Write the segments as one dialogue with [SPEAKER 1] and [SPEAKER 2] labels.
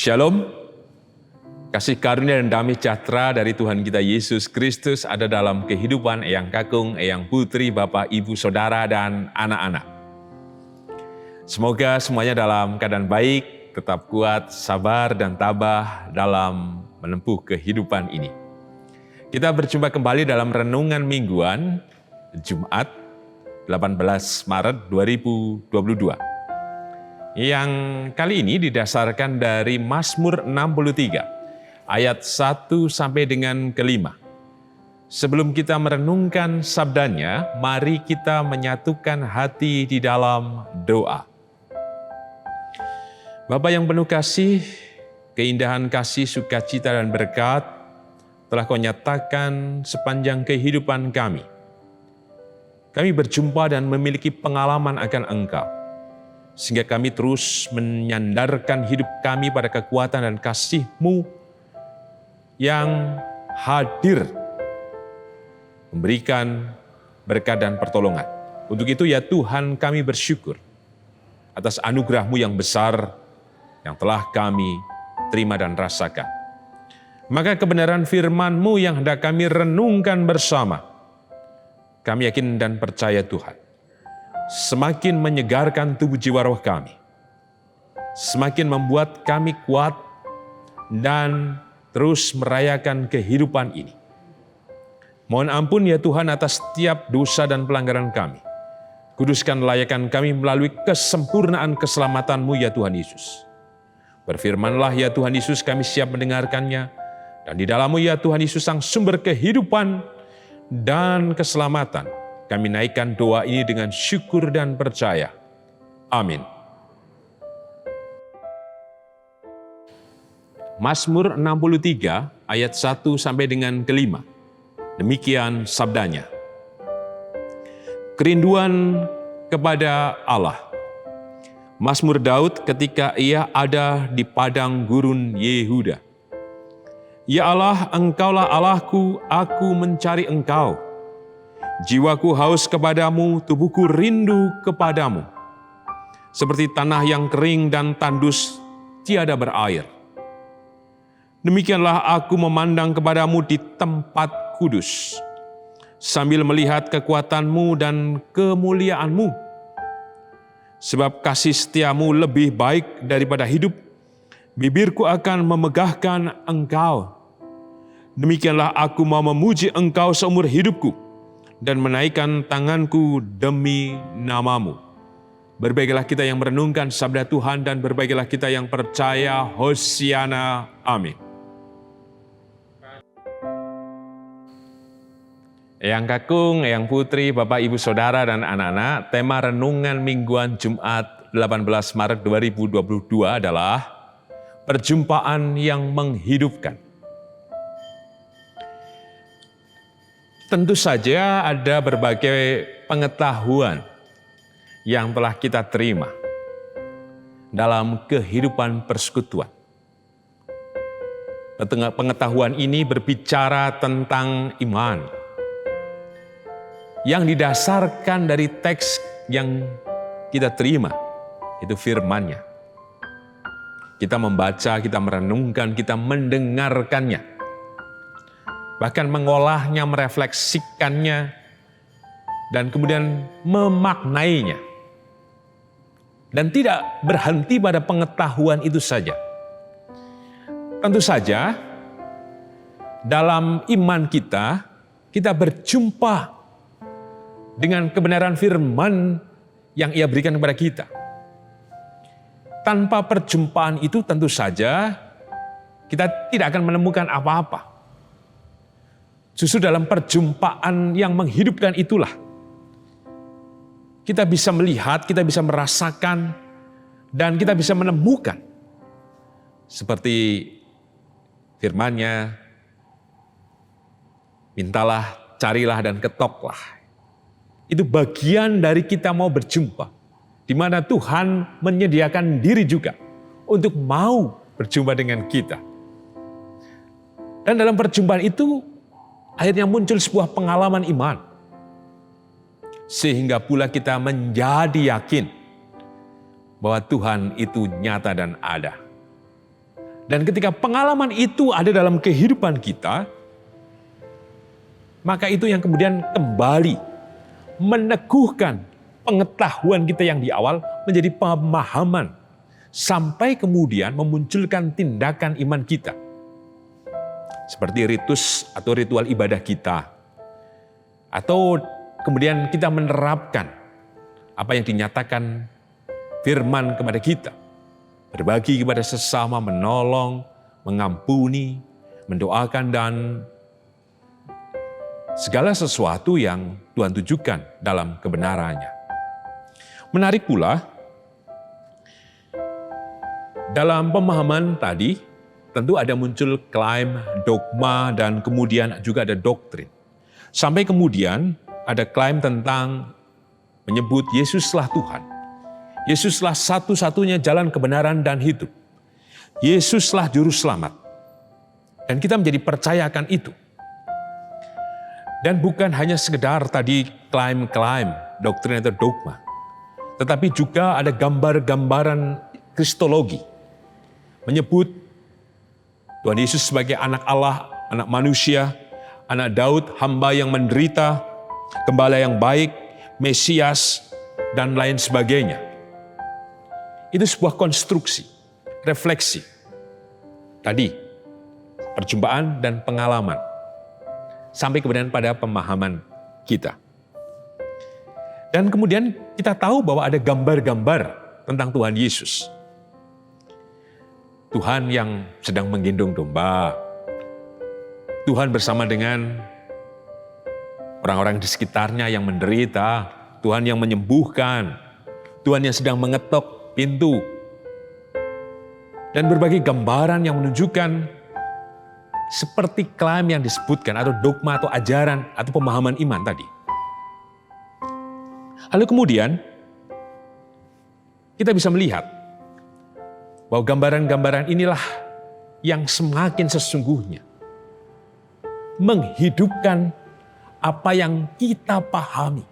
[SPEAKER 1] Shalom, kasih karunia dan damai sejahtera dari Tuhan kita Yesus Kristus ada dalam kehidupan Eyang Kakung, Eyang Putri, Bapak, Ibu, Saudara, dan anak-anak. Semoga semuanya dalam keadaan baik, tetap kuat, sabar, dan tabah dalam menempuh kehidupan ini. Kita berjumpa kembali dalam renungan mingguan Jumat 18 Maret 2022. Yang kali ini didasarkan dari Mazmur 63, ayat 1 sampai dengan ke-5. Sebelum kita merenungkan sabdanya, mari kita menyatukan hati di dalam doa. Bapa yang penuh kasih, keindahan kasih, sukacita dan berkat telah Kau nyatakan sepanjang kehidupan kami. Kami berjumpa dan memiliki pengalaman akan Engkau, sehingga kami terus menyandarkan hidup kami pada kekuatan dan kasih-Mu yang hadir, memberikan berkat dan pertolongan. Untuk itu ya Tuhan, kami bersyukur atas anugerah-Mu yang besar yang telah kami terima dan rasakan. Maka kebenaran firman-Mu yang hendak kami renungkan bersama, kami yakin dan percaya Tuhan, semakin menyegarkan tubuh jiwa roh kami, semakin membuat kami kuat dan terus merayakan kehidupan ini. Mohon ampun ya Tuhan atas setiap dosa dan pelanggaran kami. Kuduskan layakan kami melalui kesempurnaan keselamatan-Mu ya Tuhan Yesus. Berfirmanlah ya Tuhan Yesus, kami siap mendengarkannya, dan di dalam-Mu ya Tuhan Yesus sang sumber kehidupan dan keselamatan. Kami naikkan doa ini dengan syukur dan percaya. Amin. Mazmur 63 ayat 1 sampai dengan ke-5. Demikian sabdanya. Kerinduan kepada Allah. Mazmur Daud ketika ia ada di padang gurun Yehuda. Ya Allah, Engkaulah Allahku, aku mencari Engkau. Jiwaku haus kepadamu, tubuhku rindu kepadamu. Seperti tanah yang kering dan tandus, tiada berair. Demikianlah aku memandang kepadamu di tempat kudus, sambil melihat kekuatan-Mu dan kemuliaan-Mu. Sebab kasih setia-Mu lebih baik daripada hidup, bibirku akan memegahkan Engkau. Demikianlah aku mau memuji Engkau seumur hidupku, dan menaikkan tanganku demi nama-Mu. Berbahagialah kita yang merenungkan sabda Tuhan, dan berbahagialah kita yang percaya. Hosiana. Amin. Eyang Kakung, Eyang Putri, Bapak, Ibu, Saudara, dan anak-anak, tema renungan mingguan Jumat 18 Maret 2022 adalah perjumpaan yang menghidupkan. Tentu saja ada berbagai pengetahuan yang telah kita terima dalam kehidupan persekutuan. Pengetahuan ini berbicara tentang iman yang didasarkan dari teks yang kita terima, itu firman-Nya. Kita membaca, kita merenungkan, kita mendengarkannya, bahkan mengolahnya, merefleksikannya, dan kemudian memaknainya. Dan tidak berhenti pada pengetahuan itu saja. Tentu saja, dalam iman kita, kita berjumpa dengan kebenaran firman yang Ia berikan kepada kita. Tanpa perjumpaan itu tentu saja, kita tidak akan menemukan apa-apa. Justru dalam perjumpaan yang menghidupkan itulah kita bisa melihat, kita bisa merasakan, dan kita bisa menemukan. Seperti firman-Nya, mintalah, carilah, dan ketoklah. Itu bagian dari kita mau berjumpa, di mana Tuhan menyediakan diri juga untuk mau berjumpa dengan kita. Dan dalam perjumpaan itu, akhirnya muncul sebuah pengalaman iman. Sehingga pula kita menjadi yakin bahwa Tuhan itu nyata dan ada. Dan ketika pengalaman itu ada dalam kehidupan kita, maka itu yang kemudian kembali meneguhkan pengetahuan kita yang di awal menjadi pemahaman, sampai kemudian memunculkan tindakan iman kita. Seperti ritus atau ritual ibadah kita. Atau kemudian kita menerapkan apa yang dinyatakan firman kepada kita. Berbagi kepada sesama, menolong, mengampuni, mendoakan, dan segala sesuatu yang Tuhan tujukan dalam kebenarannya. Menarik pula, dalam pemahaman tadi, tentu ada muncul klaim, dogma, dan kemudian juga ada doktrin. Sampai kemudian ada klaim tentang menyebut Yesuslah Tuhan. Yesuslah satu-satunya jalan kebenaran dan hidup. Yesuslah juru selamat. Dan kita menjadi percaya akan itu. Dan bukan hanya sekedar tadi klaim-klaim, doktrin atau dogma. Tetapi juga ada gambar-gambaran kristologi. Menyebut Tuhan Yesus sebagai anak Allah, anak manusia, anak Daud, hamba yang menderita, gembala yang baik, Mesias, dan lain sebagainya. Itu sebuah konstruksi, refleksi. Tadi, perjumpaan dan pengalaman. Sampai kemudian pada pemahaman kita. Dan kemudian kita tahu bahwa ada gambar-gambar tentang Tuhan Yesus. Tuhan yang sedang menggendong domba. Tuhan bersama dengan orang-orang di sekitarnya yang menderita. Tuhan yang menyembuhkan. Tuhan yang sedang mengetok pintu. Dan berbagai gambaran yang menunjukkan seperti klaim yang disebutkan atau dogma atau ajaran atau pemahaman iman tadi. Lalu kemudian kita bisa melihat bahwa gambaran-gambaran inilah yang semakin sesungguhnya menghidupkan apa yang kita pahami.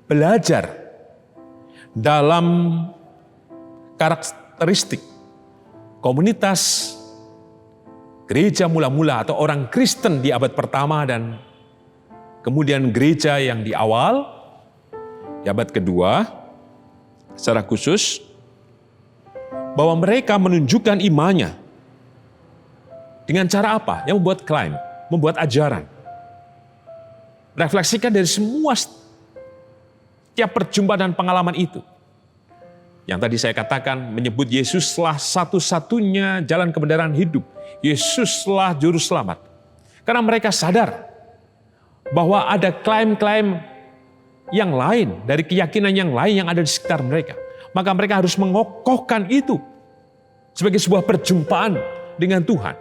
[SPEAKER 1] Belajar dalam karakteristik komunitas gereja mula-mula atau orang Kristen di abad pertama dan kemudian gereja yang di awal, di abad kedua, secara khusus, bahwa mereka menunjukkan imannya dengan cara apa? Yang membuat klaim, membuat ajaran. Refleksikan dari semua setiap perjumpaan dan pengalaman itu. Yang tadi saya katakan menyebut Yesuslah satu-satunya jalan kebenaran hidup. Yesuslah juru selamat. Karena mereka sadar bahwa ada klaim-klaim yang lain, dari keyakinan yang lain yang ada di sekitar mereka. Maka mereka harus mengokohkan itu sebagai sebuah perjumpaan dengan Tuhan.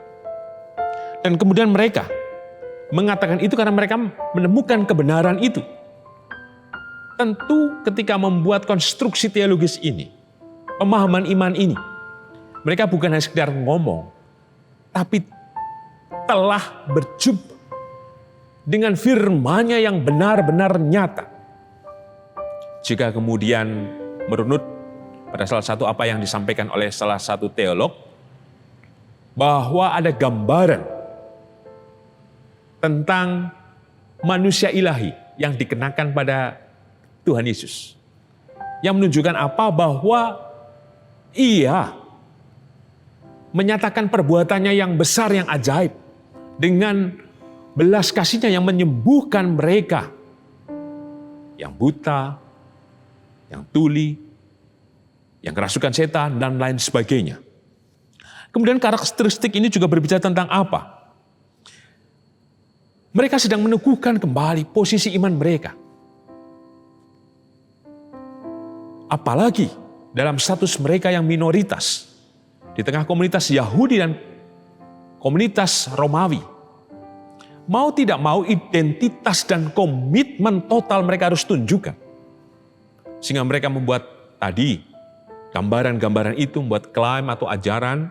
[SPEAKER 1] Dan kemudian mereka mengatakan itu karena mereka menemukan kebenaran itu. Tentu ketika membuat konstruksi teologis ini, pemahaman iman ini, mereka bukan hanya sekedar ngomong, tapi telah berjumpa dengan firman-Nya yang benar-benar nyata. Jika kemudian merunut pada salah satu apa yang disampaikan oleh salah satu teolog, bahwa ada gambaran tentang manusia ilahi yang dikenakan pada Tuhan Yesus. Yang menunjukkan apa? Bahwa Ia menyatakan perbuatannya yang besar, yang ajaib. Dengan belas kasih-Nya yang menyembuhkan mereka. Yang buta, yang tuli, yang kerasukan setan, dan lain sebagainya. Kemudian karakteristik ini juga berbicara tentang apa? Mereka sedang meneguhkan kembali posisi iman mereka. Apalagi dalam status mereka yang minoritas di tengah komunitas Yahudi dan komunitas Romawi. Mau tidak mau identitas dan komitmen total mereka harus tunjukkan. Sehingga mereka membuat tadi gambaran-gambaran itu, membuat klaim atau ajaran,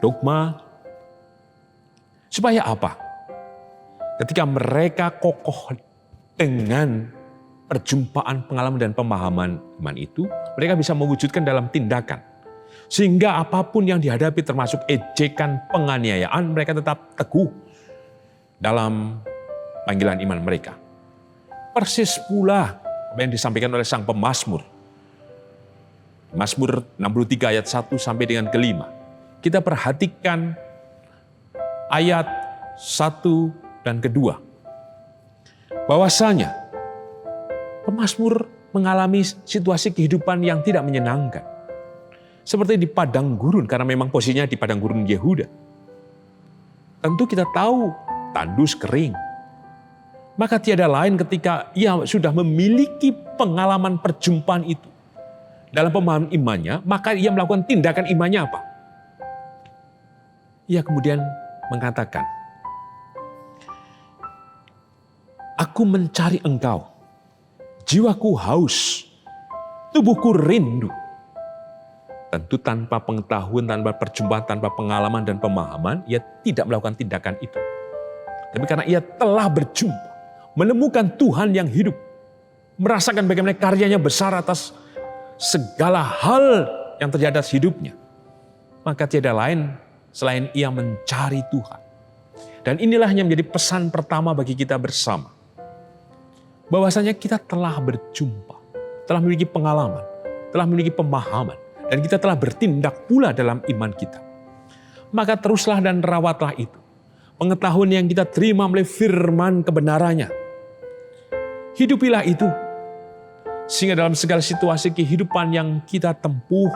[SPEAKER 1] dogma. Supaya apa? Ketika mereka kokoh dengan perjumpaan, pengalaman, dan pemahaman iman itu, mereka bisa mewujudkan dalam tindakan. Sehingga apapun yang dihadapi termasuk ejekan, penganiayaan, mereka tetap teguh dalam panggilan iman mereka. Persis pula apa yang disampaikan oleh sang pemazmur. Mazmur 63 ayat 1 sampai dengan ke-5. Kita perhatikan ayat 1 dan kedua. Bahwasanya pemazmur mengalami situasi kehidupan yang tidak menyenangkan. Seperti di padang gurun, karena memang posisinya di padang gurun Yehuda. Tentu kita tahu tandus kering. Maka tiada lain ketika ia sudah memiliki pengalaman perjumpaan itu. Dalam pemahaman imannya, maka ia melakukan tindakan imannya apa? Ia kemudian mengatakan, "Aku mencari Engkau, jiwaku haus, tubuhku rindu." Tentu tanpa pengetahuan, tanpa perjumpaan, tanpa pengalaman dan pemahaman, ia tidak melakukan tindakan itu. Tapi karena ia telah berjumpa, menemukan Tuhan yang hidup, merasakan bagaimana karyanya besar atas segala hal yang terjadi atas hidupnya, maka tiada lain selain ia mencari Tuhan. Dan inilah yang menjadi pesan pertama bagi kita bersama. Bahwasanya kita telah berjumpa, telah memiliki pengalaman, telah memiliki pemahaman, dan kita telah bertindak pula dalam iman kita. Maka teruslah dan rawatlah itu. Pengetahuan yang kita terima melalui firman kebenarannya. Hidupilah itu. Sehingga dalam segala situasi kehidupan yang kita tempuh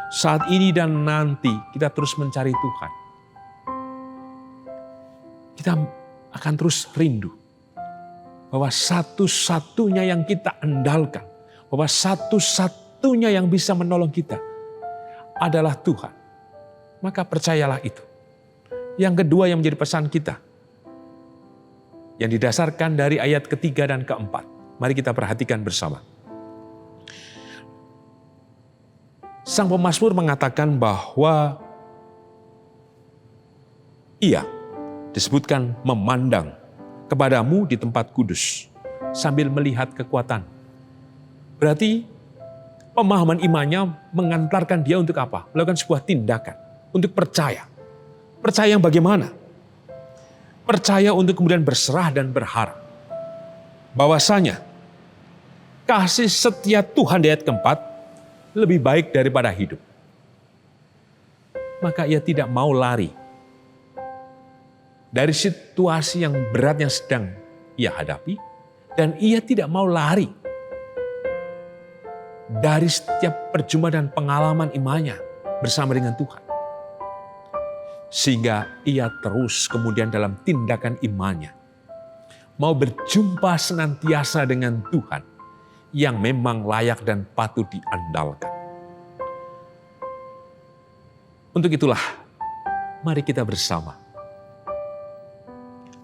[SPEAKER 1] saat ini dan nanti, kita terus mencari Tuhan. Kita akan terus rindu bahwa satu-satunya yang kita andalkan, bahwa satu-satunya yang bisa menolong kita adalah Tuhan. Maka percayalah itu. Yang kedua yang menjadi pesan kita, yang didasarkan dari ayat ketiga dan keempat. Mari kita perhatikan bersama. Sang pemazmur mengatakan bahwa ia disebutkan memandang kepadamu di tempat kudus sambil melihat kekuatan. Berarti pemahaman imannya mengantarkan dia untuk apa? Melakukan sebuah tindakan, untuk percaya. Percaya yang bagaimana? Percaya untuk kemudian berserah dan berharap. Bahwasanya kasih setia Tuhan di ayat keempat lebih baik daripada hidup. Maka ia tidak mau lari dari situasi yang berat yang sedang ia hadapi, dan ia tidak mau lari dari setiap perjumpaan dan pengalaman imannya bersama dengan Tuhan. Sehingga ia terus kemudian dalam tindakan imannya mau berjumpa senantiasa dengan Tuhan yang memang layak dan patut diandalkan. Untuk itulah, mari kita bersama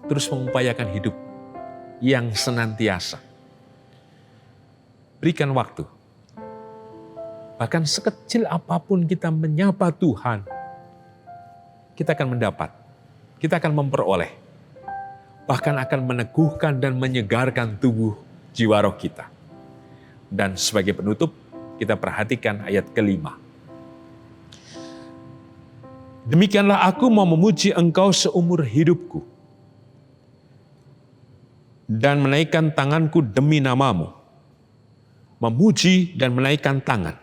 [SPEAKER 1] terus mengupayakan hidup yang senantiasa. Berikan waktu. Bahkan sekecil apapun kita menyapa Tuhan, kita akan mendapat, kita akan memperoleh, bahkan akan meneguhkan dan menyegarkan tubuh jiwa roh kita. Dan sebagai penutup, kita perhatikan ayat kelima. Demikianlah aku mau memuji Engkau seumur hidupku, dan menaikkan tanganku demi namamu. Memuji dan menaikkan tangan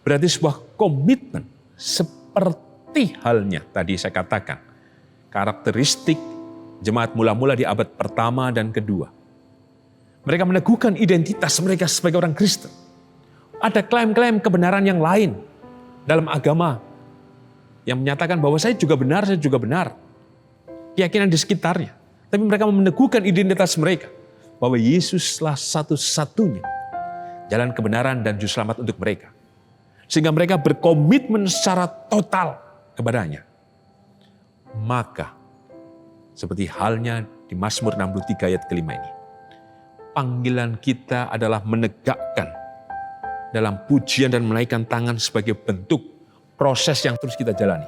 [SPEAKER 1] berarti sebuah komitmen, seperti halnya tadi saya katakan, karakteristik jemaat mula-mula di abad pertama dan kedua. Mereka meneguhkan identitas mereka sebagai orang Kristen. Ada klaim-klaim kebenaran yang lain dalam agama yang menyatakan bahwa saya juga benar, saya juga benar. Keyakinan di sekitarnya. Tapi mereka meneguhkan identitas mereka bahwa Yesuslah satu-satunya jalan kebenaran dan juru selamat untuk mereka. Sehingga mereka berkomitmen secara total kepadanya. Maka, seperti halnya di Mazmur 63 ayat kelima ini, panggilan kita adalah menegakkan dalam pujian dan menaikkan tangan sebagai bentuk proses yang terus kita jalani.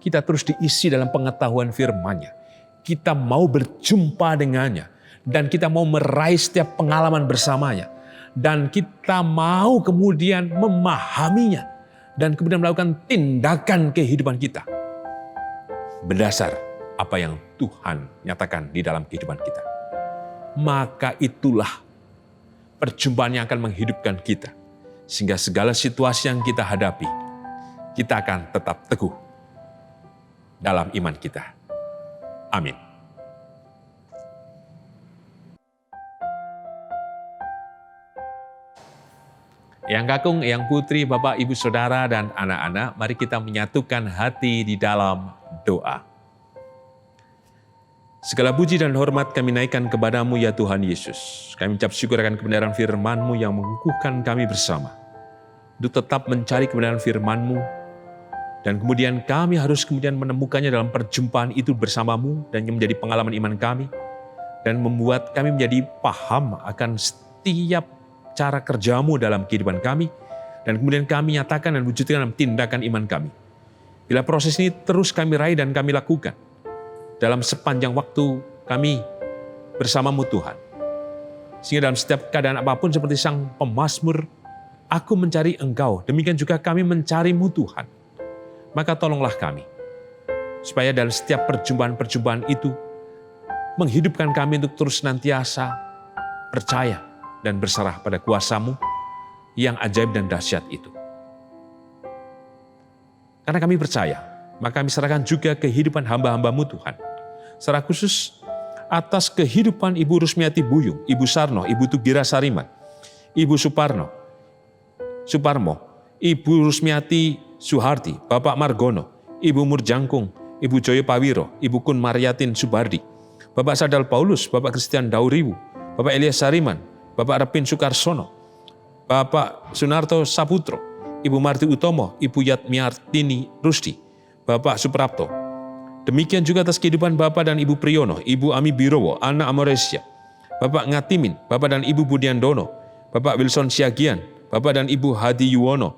[SPEAKER 1] Kita terus diisi dalam pengetahuan firman-Nya. Kita mau berjumpa dengannya. Dan kita mau meraih setiap pengalaman bersamanya. Dan kita mau kemudian memahaminya dan kemudian melakukan tindakan kehidupan kita berdasar apa yang Tuhan nyatakan di dalam kehidupan kita. Maka itulah perjumpaan yang akan menghidupkan kita, sehingga segala situasi yang kita hadapi, kita akan tetap teguh dalam iman kita. Amin. Yang kakung, yang putri, Bapak, Ibu, Saudara, dan anak-anak, mari kita menyatukan hati di dalam doa. Segala puji dan hormat kami naikkan kepadamu ya Tuhan Yesus. Kami ucap syukur akan kebenaran firman-Mu yang mengukuhkan kami bersama, untuk tetap mencari kebenaran firman-Mu, dan kemudian kami harus kemudian menemukannya dalam perjumpaan itu bersama-Mu, dan yang menjadi pengalaman iman kami, dan membuat kami menjadi paham akan setiap cara kerja-Mu dalam kehidupan kami, dan kemudian kami nyatakan dan wujudkan dalam tindakan iman kami. Bila proses ini terus kami raih dan kami lakukan, dalam sepanjang waktu kami bersama-Mu Tuhan, sehingga dalam setiap keadaan apapun seperti sang pemazmur, aku mencari Engkau, demikian juga kami mencari-Mu Tuhan. Maka tolonglah kami, supaya dalam setiap perjumpaan-perjumpaan itu, menghidupkan kami untuk terus senantiasa percaya dan berserah pada kuasa-Mu yang ajaib dan dahsyat itu. Karena kami percaya, maka kami serahkan juga kehidupan hamba-hamba-Mu Tuhan. Secara khusus atas kehidupan Ibu Rusmiati Buyung, Ibu Sarno, Ibu Tugira Sariman, Ibu Suparmo, Ibu Rusmiati Suharti, Bapak Margono, Ibu Murjangkung, Ibu Joyo Pawiro, Ibu Kun Maryatin Subardi, Bapak Sadal Paulus, Bapak Christian Dauriwu, Bapak Elias Sariman, Bapak Repin Sukarsono, Bapak Sunarto Saputro, Ibu Marti Utomo, Ibu Yatmiartini Rusdi, Bapak Suprapto. Demikian juga atas kehidupan Bapak dan Ibu Priyono, Ibu Ami Birowo, Ana Amoresia, Bapak Ngatimin, Bapak dan Ibu Budiandono, Bapak Wilson Siagian, Bapak dan Ibu Hadi Yuwono,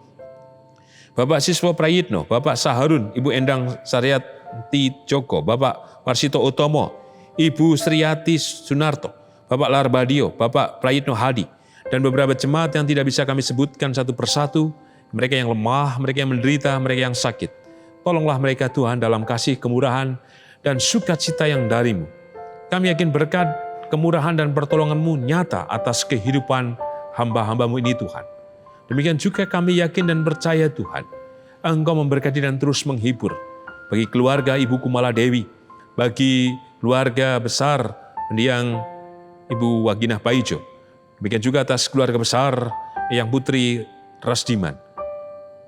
[SPEAKER 1] Bapak Siswo Prayitno, Bapak Saharun, Ibu Endang Saryati Joko, Bapak Marsito Utomo, Ibu Sriati Sunarto, Bapak Larbadio, Bapak Prayitno Hadi, dan beberapa jemaat yang tidak bisa kami sebutkan satu persatu, mereka yang lemah, mereka yang menderita, mereka yang sakit. Tolonglah mereka Tuhan dalam kasih, kemurahan, dan sukacita yang dari-Mu. Kami yakin berkat, kemurahan, dan pertolongan-Mu nyata atas kehidupan hamba-hamba-Mu ini Tuhan. Demikian juga kami yakin dan percaya Tuhan, Engkau memberkati dan terus menghibur bagi keluarga Ibu Kumala Dewi, bagi keluarga besar mendiang Ibu Waginah Paijo, demikian juga atas keluarga besar Yang Putri Rasdiman.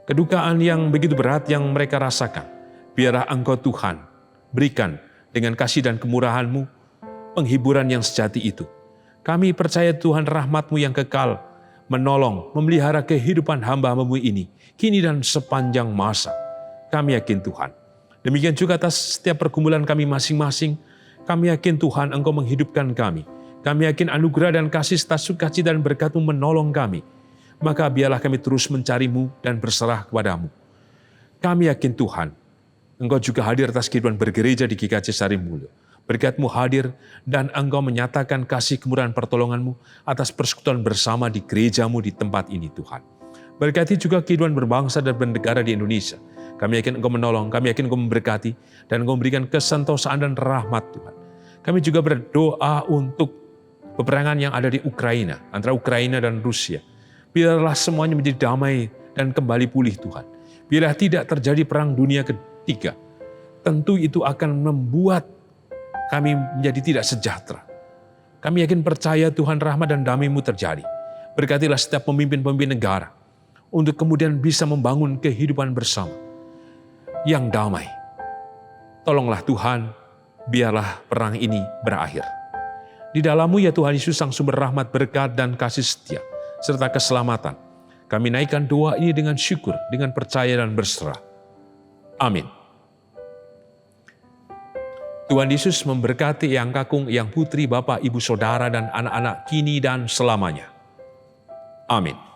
[SPEAKER 1] Kedukaan yang begitu berat yang mereka rasakan, biarlah Engkau Tuhan berikan dengan kasih dan kemurahan-Mu penghiburan yang sejati itu. Kami percaya Tuhan rahmat-Mu yang kekal, menolong, memelihara kehidupan hamba-hamba-Mu ini, kini dan sepanjang masa. Kami yakin Tuhan. Demikian juga atas setiap pergumulan kami masing-masing, kami yakin Tuhan Engkau menghidupkan kami. Kami yakin anugerah dan kasih serta sukacita dan berkat-Mu menolong kami. Maka biarlah kami terus mencari-Mu dan berserah kepada-Mu. Kami yakin Tuhan, Engkau juga hadir atas kehidupan bergereja di GKJ Sarimulyo. Berkat-Mu hadir dan Engkau menyatakan kasih kemurahan pertolongan-Mu atas persekutuan bersama di gereja-Mu di tempat ini Tuhan. Berkati juga kehidupan berbangsa dan bernegara di Indonesia. Kami yakin Engkau menolong, kami yakin Engkau memberkati, dan Engkau memberikan kesentosaan dan rahmat Tuhan. Kami juga berdoa untuk peperangan yang ada di Ukraina, antara Ukraina dan Rusia. Biarlah semuanya menjadi damai dan kembali pulih Tuhan. Biarlah tidak terjadi perang dunia ketiga. Tentu itu akan membuat kami menjadi tidak sejahtera. Kami yakin percaya Tuhan rahmat dan damai-Mu terjadi. Berkatilah setiap pemimpin-pemimpin negara untuk kemudian bisa membangun kehidupan bersama yang damai. Tolonglah Tuhan, biarlah perang ini berakhir. Di dalam-Mu ya Tuhan Yesus Sang Sumber rahmat, berkat, dan kasih setia, serta keselamatan. Kami naikkan doa ini dengan syukur, dengan percaya dan berserah. Amin. Tuhan Yesus memberkati Yang Kakung, Yang Putri, Bapak, Ibu, Saudara, dan anak-anak kini dan selamanya. Amin.